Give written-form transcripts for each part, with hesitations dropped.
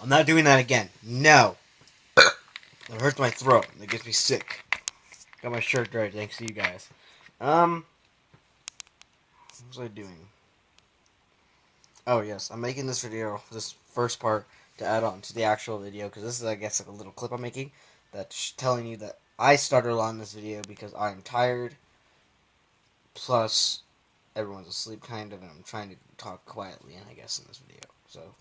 I'm not doing that again. No. It hurts my throat. It gets me sick. Got my shirt dried thanks to you guys. What was I doing? Oh, yes. I'm making this video, this first part, to add on to the actual video, because this is, I guess, like a little clip I'm making that's telling you that I started on this video because I'm tired, plus everyone's asleep, kind of, and I'm trying to talk quietly, I guess, in this video. So,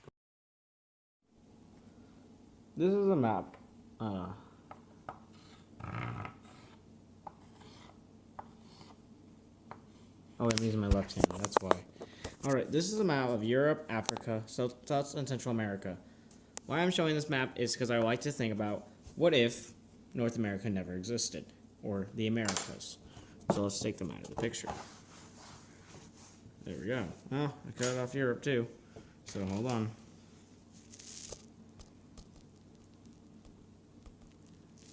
this is a map. Oh, I'm using my left hand, that's why. Alright, this is a map of Europe, Africa, South and Central America. Why I'm showing this map is because I like to think about what if North America never existed, or the Americas. So let's take them out of the picture. There we go. Oh, I cut off Europe too. So hold on.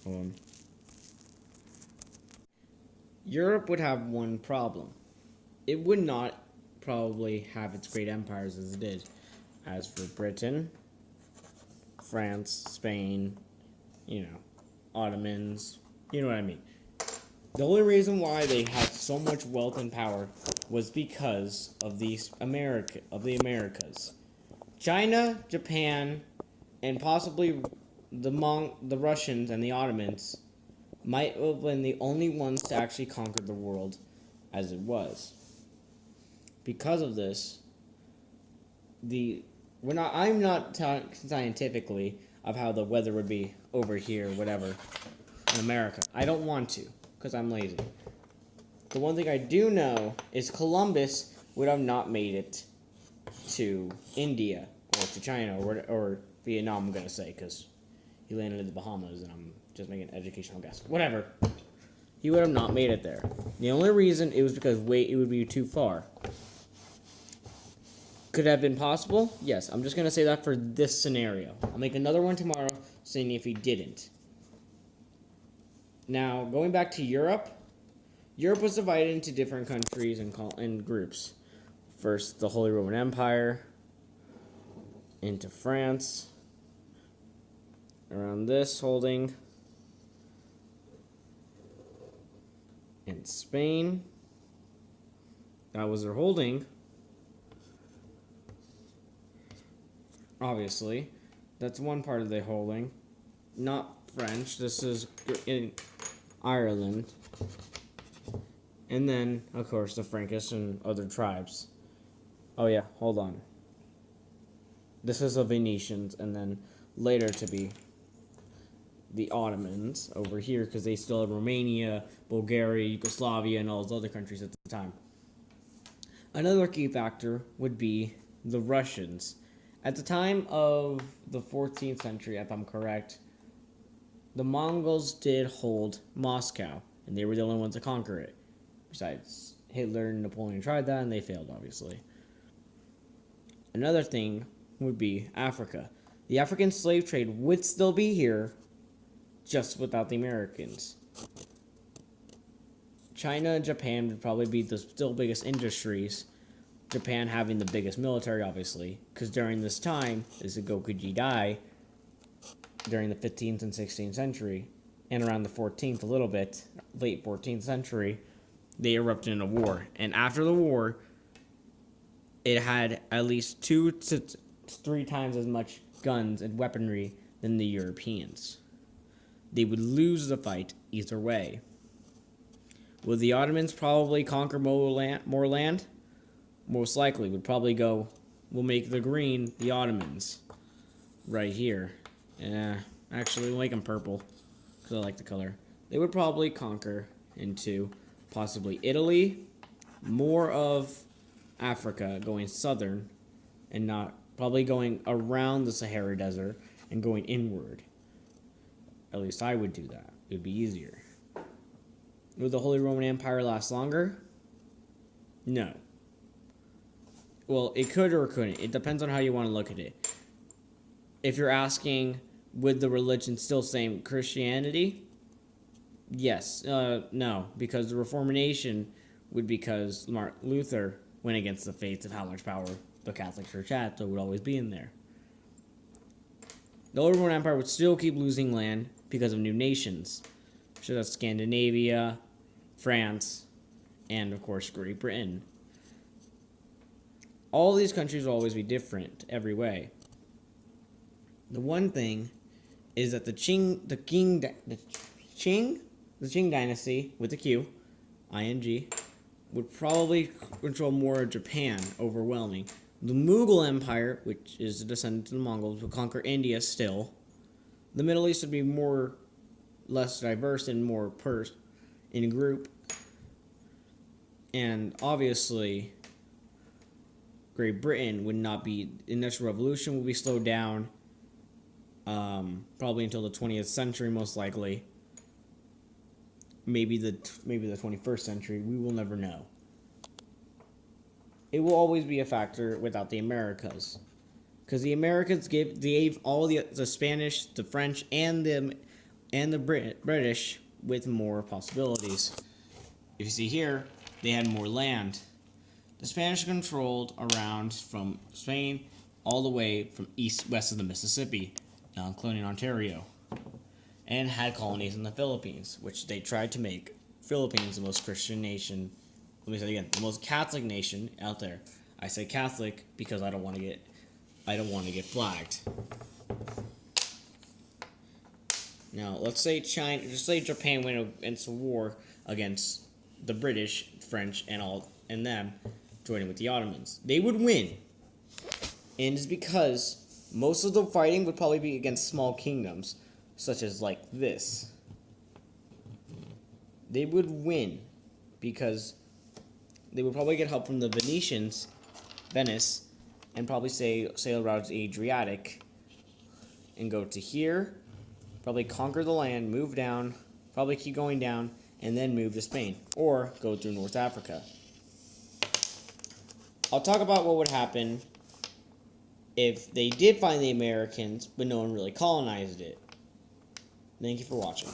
Hold on. Europe would have one problem. It would not probably have its great empires as it did. As for Britain, France, Spain, Ottomans, you know what I mean. The only reason why they had so much wealth and power was because of the Americas. China, Japan, and possibly the Russians and the Ottomans might have been the only ones to actually conquer the world as it was. Because of this, I'm not talking scientifically of how the weather would be over here, whatever, in America. I don't want to, because I'm lazy. The one thing I do know is Columbus would have not made it to India or to China or Vietnam, I'm going to say, because he landed in the Bahamas, and I'm just making an educational guess. Whatever. He would have not made it there. The only reason it was because it would be too far. Could it have been possible? Yes. I'm just going to say that for this scenario. I'll make another one tomorrow saying if he didn't. Now, going back to Europe. Europe was divided into different countries and groups. First, the Holy Roman Empire. Into France. Around this holding. And Spain. That was their holding. Obviously, that's one part of the holding. Not French. This is in Ireland. And then, of course, the Frankish and other tribes. Oh yeah, hold on. This is the Venetians, and then later to be the Ottomans over here, because they still have Romania, Bulgaria, Yugoslavia, and all those other countries at the time. Another key factor would be the Russians. At the time of the 14th century, if I'm correct, the Mongols did hold Moscow, and they were the only ones to conquer it. Besides, Hitler and Napoleon tried that, and they failed, obviously. Another thing would be Africa. The African slave trade would still be here, just without the Americans. China and Japan would probably be the still biggest industries. Japan having the biggest military, obviously, because during this time, is the Gokuji Dai, during the 15th and 16th century, and around the 14th a little bit, late 14th century, they erupted in a war. And after the war, it had at least 2 to 3 times as much guns and weaponry than the Europeans. They would lose the fight either way. Would the Ottomans probably conquer more land? Most likely. Would probably go, we'll make the green the Ottomans. Right here. Actually, we'll make them purple, because I like the color. They would probably conquer into possibly Italy, more of Africa, going southern, and not probably going around the Sahara Desert and going inward. At least I would do that. It would be easier. Would the Holy Roman Empire last longer? No. Well, it could or it couldn't. It depends on how you want to look at it. If you're asking, would the religion still say Christianity? Yes. No, because the Reformation would because Martin Luther went against the faith of how much power the Catholic Church had, so it would always be in there. The Old Roman Empire would still keep losing land because of new nations. So that's Scandinavia, France, and of course Great Britain. All these countries will always be different every way. The one thing is that the Qing dynasty with the Q, ING, would probably control more of Japan, overwhelming. The Mughal Empire, which is a descendant of the Mongols, would conquer India still. The Middle East would be less diverse and more in a group. And obviously, Great Britain would not be. Industrial Revolution would be slowed down. Probably until the 20th century, most likely. Maybe the 21st century. We will never know. It will always be a factor without the Americas, because the Americans gave all the Spanish, the French, and the British with more possibilities. If you see here, they had more land. The Spanish controlled around from Spain all the way from west of the Mississippi, including Ontario, and had colonies in the Philippines, which they tried to make Philippines the most Christian nation. Let me say it again, the most Catholic nation out there. I say Catholic because I don't want to get flagged. Now, let's say Japan went into war against the British, French, and them joining with the Ottomans. They would win. And it's because most of the fighting would probably be against small kingdoms, such as like this. They would win because they would probably get help from the Venice, and probably sail around the Adriatic and go to here, probably conquer the land, move down, probably keep going down, and then move to Spain, or go through North Africa. I'll talk about what would happen if they did find the Americans, but no one really colonized it. Thank you for watching.